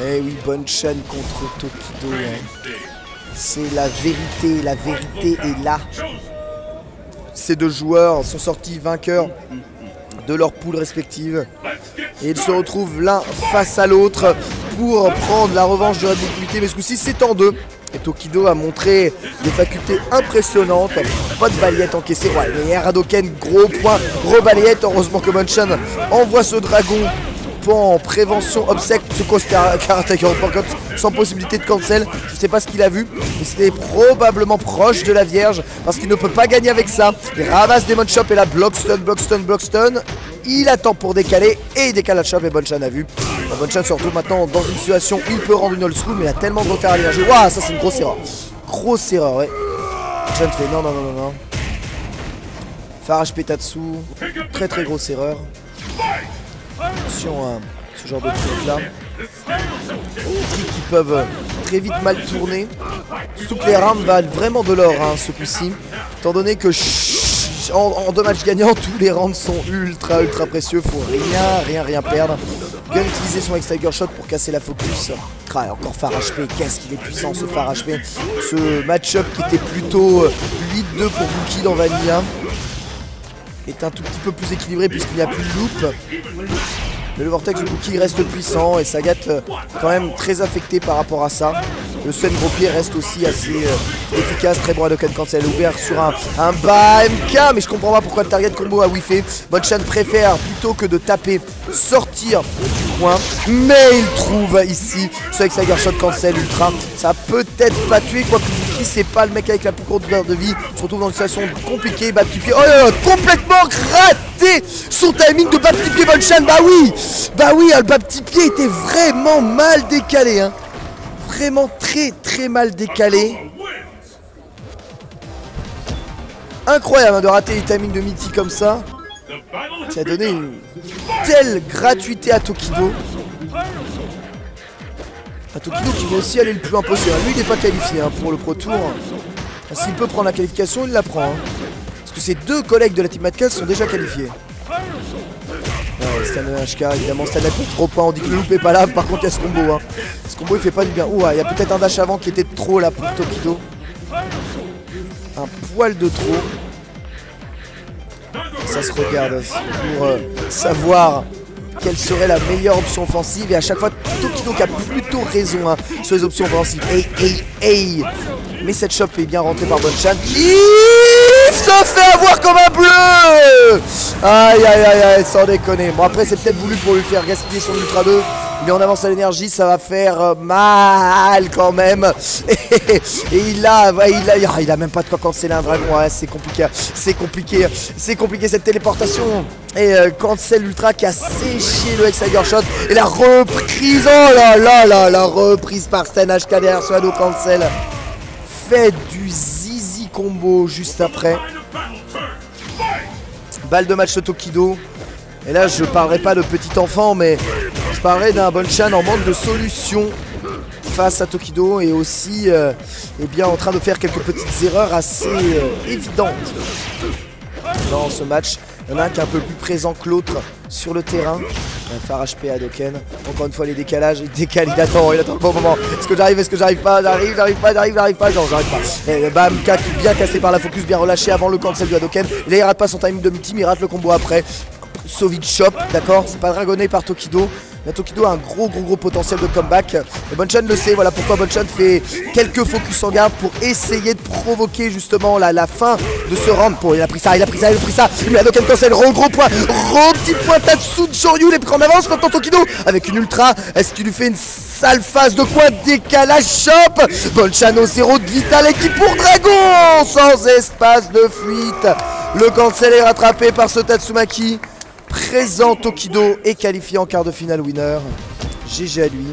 Eh oui, Bonchan contre Tokido. Hein. C'est la vérité est là. Ces deux joueurs sont sortis vainqueurs de leurs poules respectives. Et ils se retrouvent l'un face à l'autre pour prendre la revanche de Red Bull Comité. Mais ce coup-ci, c'est en deux. Et Tokido a montré des facultés impressionnantes. Pas de balayette encaissée. Ouais, mais Hadoken, gros point, rebalayette. Heureusement que Bonchan envoie ce dragon en prévention obsèque. Ce Karateka sans possibilité de cancel. Je sais pas ce qu'il a vu, mais c'était probablement proche de la Vierge parce qu'il ne peut pas gagner avec ça. Il ramasse Demon Chop et la block stun. Il attend pour décaler et il décale la chop et Bonchan a vu. Bonchan se retrouve maintenant dans une situation où il peut rendre une old school, mais il a tellement de retard à l'énergie. Waouh, ça c'est une grosse erreur. Grosse erreur, ouais. Bonchan fait non. Phare HP Tatsu. Très grosse erreur. Attention à ce genre de trucs là. Des trucs qui peuvent très vite mal tourner. Surtout que les rounds valent vraiment de l'or hein, ce coup-ci. Étant donné que en 2 matchs gagnants, tous les rounds sont ultra précieux. Faut rien perdre. Bien utiliser son X-Tiger Shot pour casser la focus. Ah, encore Phare HP, qu'est-ce qu'il est puissant ce Phare HP. Ce match-up qui était plutôt 8-2 pour Buki dans Vanilla est un tout petit peu plus équilibré puisqu'il n'y a plus de loop. Mais le Vortex de Buki reste puissant et Sagat quand même très affecté par rapport à ça. Le Sun gros pied reste aussi assez efficace. Très bon Hadoken cancel ouvert sur un bas MK. Mais je comprends pas pourquoi le target combo a whiffé. Bonchan préfère plutôt que de taper sortir du coin. Mais il trouve ici ce X-Tiger Shot cancel ultra. Ça a peut-être pas tué quoique Buki c'est pas le mec avec la plus courte barre de vie. Il se retrouve dans une situation compliquée. Bas petit pied. Oh là là, complètement raté son timing de bas petit pied Bonchan. Bah oui, le bas petit pied était vraiment mal décalé hein. Vraiment très mal décalé. Incroyable hein, de rater les timings de Mitty comme ça. Ça a donné une telle gratuité à Tokido. Tokido qui va aussi aller le plus loin possible. Lui il n'est pas qualifié hein, pour le Pro Tour. S'il peut prendre la qualification, il la prend. Hein. Parce que ses deux collègues de la Team Madcast sont déjà qualifiés. Stan HK, évidemment, Stan contre gros point. On dit que le loop est pas là. Par contre, il y a ce combo. Hein. Ce combo il fait pas du bien. Ouh, il y a peut-être un dash avant qui était trop là pour Tokido. Un poil de trop. Ça se regarde pour savoir quelle serait la meilleure option offensive. Et à chaque fois, Tokido qui a plutôt raison hein, sur les options offensives. Hey. Mais cette shop est bien rentrée par Bonchan qui se fait avoir comme un bleu. Aïe, sans déconner. Bon après c'est peut-être voulu pour lui faire gaspiller son Ultra 2. Il est en avance à l'énergie, ça va faire mal quand même. Et il a même pas de quoi canceller un dragon. Ouais, c'est compliqué cette téléportation. Et cancel Ultra qui a séché le X-Tiger Shot. Et la reprise, oh là, la reprise par Stan HK derrière ce Hado cancel. Fait du zizi combo juste après. Balle de match de Tokido. Et là je parlerai pas de petit enfant mais je parlerai d'un Bonchan en manque de solution face à Tokido et aussi eh bien en train de faire quelques petites erreurs assez évidentes dans ce match. Il y en a un qui est un peu plus présent que l'autre sur le terrain. Phare HP Hadoken. Encore une fois les décalages, il décale, il attend le bon moment. Est-ce que j'arrive pas, j'arrive pas, genre j'arrive pas. Et bam, K qui bien cassé par la focus, bien relâché avant le cancel du Hadoken. Et là il rate pas son timing de multi, mais il rate le combo après. Sauvage Shop, d'accord, c'est pas dragonné par Tokido. Mais Tokido a un gros potentiel de comeback. Et Bonchan le sait, voilà pourquoi Bonchan fait quelques focus en garde pour essayer de provoquer justement la fin de ce round. Il a pris ça. Il met Hadoken cancel, gros point, petit point Tatsu de Shoryu, les prend en avance maintenant Tokido avec une ultra. Est-ce qu'il lui fait une sale phase de quoi? Décalage Shop. Bonchan au 0 de vital et qui pour dragon sans espace de fuite. Le cancel est rattrapé par ce Tatsumaki. Présent Tokido est qualifié en quart de finale winner. GG à lui.